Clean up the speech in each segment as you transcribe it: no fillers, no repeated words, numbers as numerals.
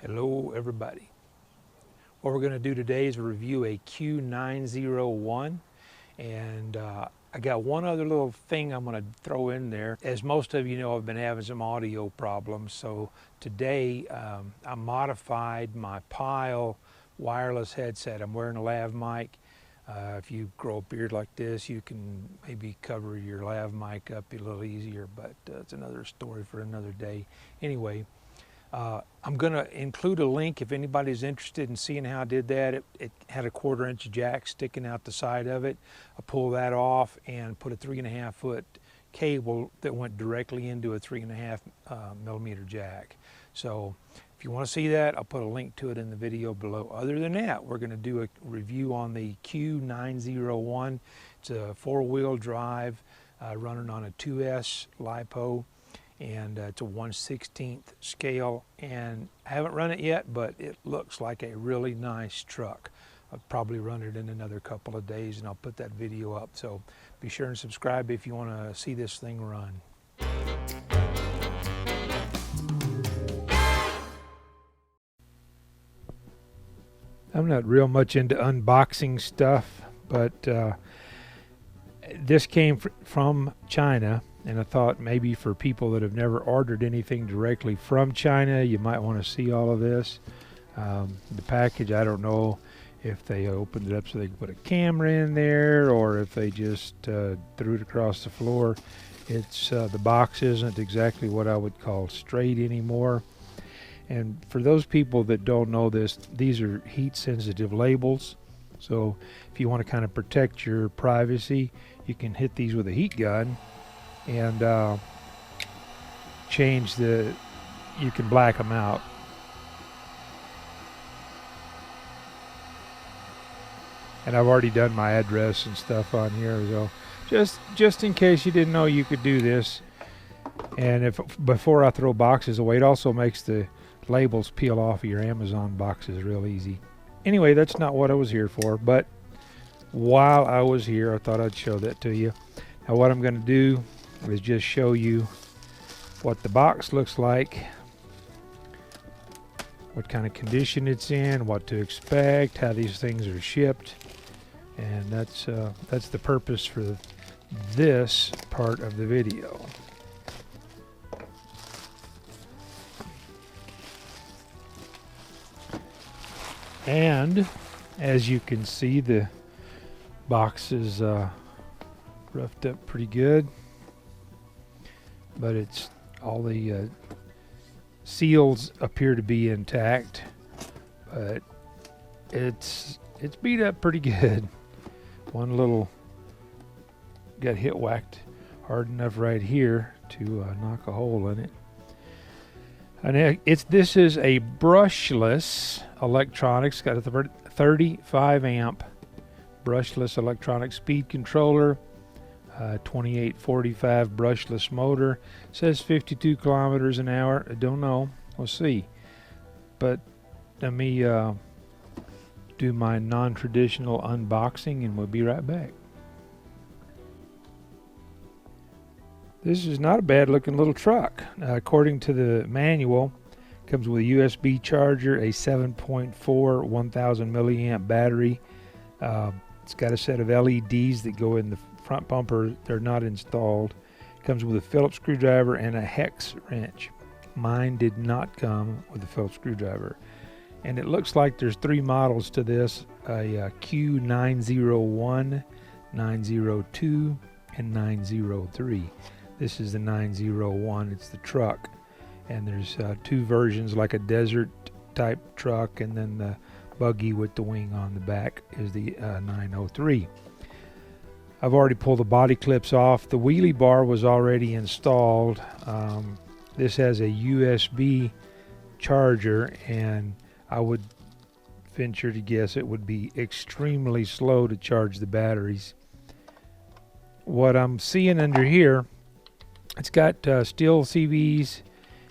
Hello everybody. What we're going to do today is review a Q901, and I got one other little thing I'm going to throw in there. As most of you know, I've been having some audio problems, so today I modified my Pile wireless headset. I'm wearing a lav mic. If you grow a beard like this, you can maybe cover your lav mic up a little easier, but it's another story for another day. Anyway, I'm going to include a link if anybody's interested in seeing how I did that. It had a 1/4-inch jack sticking out the side of it. I pulled that off and put a 3.5 foot cable that went directly into a 3.5 millimeter jack. So if you want to see that, I'll put a link to it in the video below. Other than that, we're going to do a review on the Q901. It's a 4-wheel drive running on a 2S LiPo. And it's a 1/16 scale, and I haven't run it yet, but it looks like a really nice truck. I'll probably run it in another couple of days, and I'll put that video up. So be sure and subscribe if you want to see this thing run. I'm not real much into unboxing stuff, but this came from China. And I thought maybe for people that have never ordered anything directly from China, you might want to see all of this. The package, I don't know if they opened it up so they could put a camera in there or if they just threw it across the floor. It's the box isn't exactly what I would call straight anymore. And for those people that don't know this, these are heat sensitive labels. So if you want to kind of protect your privacy, you can hit these with a heat gun and change you can black them out. And I've already done my address and stuff on here, so just in case you didn't know you could do this. And before I throw boxes away, it also makes the labels peel off of your Amazon boxes real easy. Anyway, that's not what I was here for, but while I was here, I thought I'd show that to you. Now what I'm going to do is just show you what the box looks like, what kind of condition it's in, what to expect, how these things are shipped, and that's the purpose for this part of the video. And as you can see, the box is roughed up pretty good. But it's all the seals appear to be intact, but it's beat up pretty good. One little got whacked hard enough right here to knock a hole in it. And this is a brushless electronics. Got a 35 amp brushless electronic speed controller. 2845 brushless motor. Says 52 kilometers an hour. I don't know. We'll see. But let me do my non-traditional unboxing and we'll be right back. This is not a bad looking little truck. According to the manual, it comes with a USB charger, a 7.4 1000 milliamp battery. It's got a set of LEDs that go in the front bumper. They're not installed. It comes with a Phillips screwdriver and a hex wrench. Mine did not come with a Phillips screwdriver. And it looks like there's 3 models to this, a Q901, 902, and 903. This is the 901. It's the truck. And there's 2 versions, like a desert type truck, and then the buggy with the wing on the back is the 903. I've already pulled the body clips off. The wheelie bar was already installed. This has a USB charger, and I would venture to guess it would be extremely slow to charge the batteries. What I'm seeing under here, it's got steel CVs.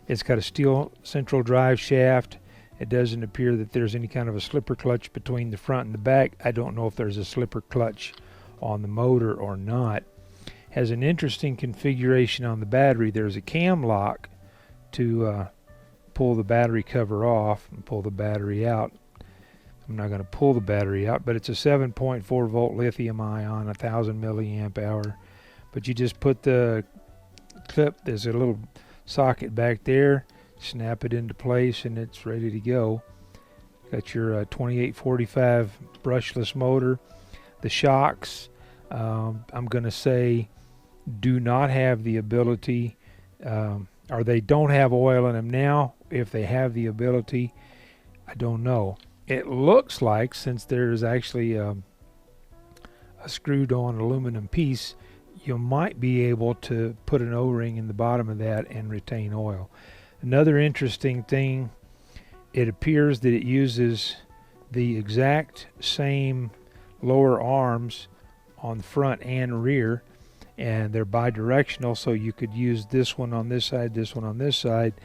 It's got a steel central drive shaft. It doesn't appear that there's any kind of a slipper clutch between the front and the back. I don't know if there's a slipper clutch on the motor or not. Has an interesting configuration on the battery. There's a cam lock to pull the battery cover off and pull the battery out. I'm not going to pull the battery out, but it's a 7.4 volt lithium ion, 1000 milliamp hour. But you just put the clip, there's a little socket back there, snap it into place, and it's ready to go. Got your 2845 brushless motor. The shocks, I'm going to say, do not have the ability, or they don't have oil in them now. If they have the ability, I don't know. It looks like, since there's actually a screwed on aluminum piece, you might be able to put an O-ring in the bottom of that and retain oil. Another interesting thing, it appears that it uses the exact same lower arms on the front and rear, and they're bidirectional, so you could use this one on this side, this one on this side.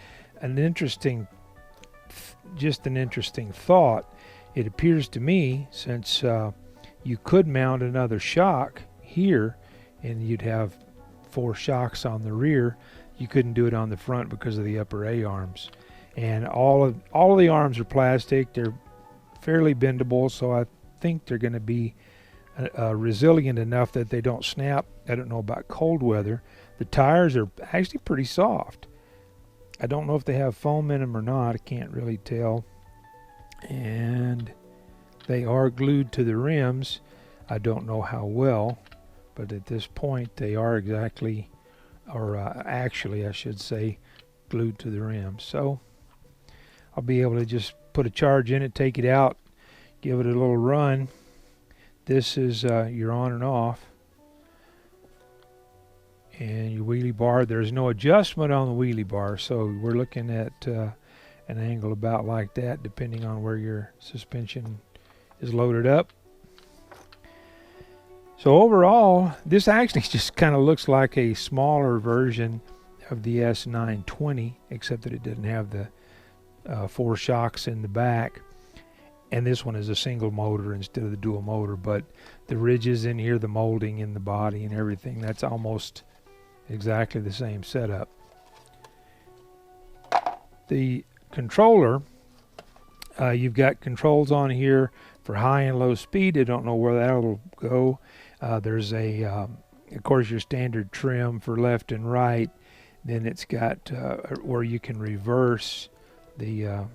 Just an interesting thought. It appears to me, since you could mount another shock here and you'd have 4 shocks on the rear, you couldn't do it on the front because of the upper A arms. And all of the arms are plastic. They're fairly bendable, so I think they're going to be resilient enough that they don't snap. I don't know about cold weather. The tires are actually pretty soft. I don't know if they have foam in them or not. I can't really tell. And they are glued to the rims. I don't know how well, but at this point they are exactly, or actually I should say, glued to the rims. So I'll be able to just put a charge in it, take it out, give it a little run. This is your on and off. And your wheelie bar, there's no adjustment on the wheelie bar, so we're looking at an angle about like that, depending on where your suspension is loaded up. So overall, this actually just kind of looks like a smaller version of the S920, except that it didn't have the 4 shocks in the back. And this one is a single motor instead of the dual motor, but the ridges in here, the molding in the body and everything, that's almost exactly the same setup. The controller, you've got controls on here for high and low speed. I don't know where that'll go. There's of course, your standard trim for left and right. Then it's got where you can reverse the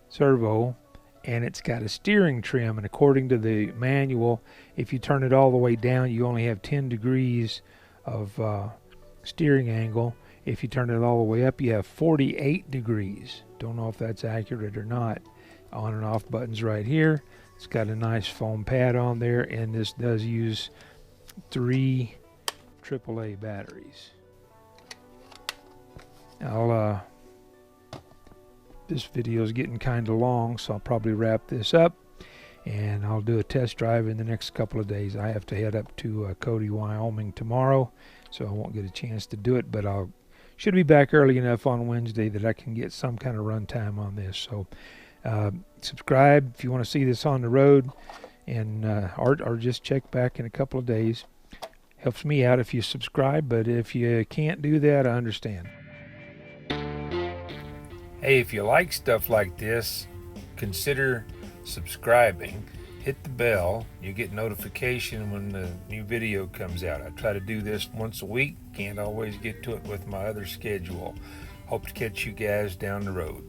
servo, and it's got a steering trim. And according to the manual, if you turn it all the way down, you only have 10 degrees of steering angle. If you turn it all the way up, you have 48 degrees. Don't know if that's accurate or not. On and off buttons right here. It's got a nice foam pad on there, and this does use 3 AAA batteries. This video is getting kind of long, so I'll probably wrap this up, and I'll do a test drive in the next couple of days. I have to head up to Cody, Wyoming tomorrow, so I won't get a chance to do it, but should be back early enough on Wednesday that I can get some kind of run time on this. So subscribe if you want to see this on the road, and or just check back in a couple of days. Helps me out if you subscribe, but if you can't do that, I understand. Hey, if you like stuff like this, consider subscribing. Hit the bell. You get notification when the new video comes out. I try to do this once a week. Can't always get to it with my other schedule. Hope to catch you guys down the road.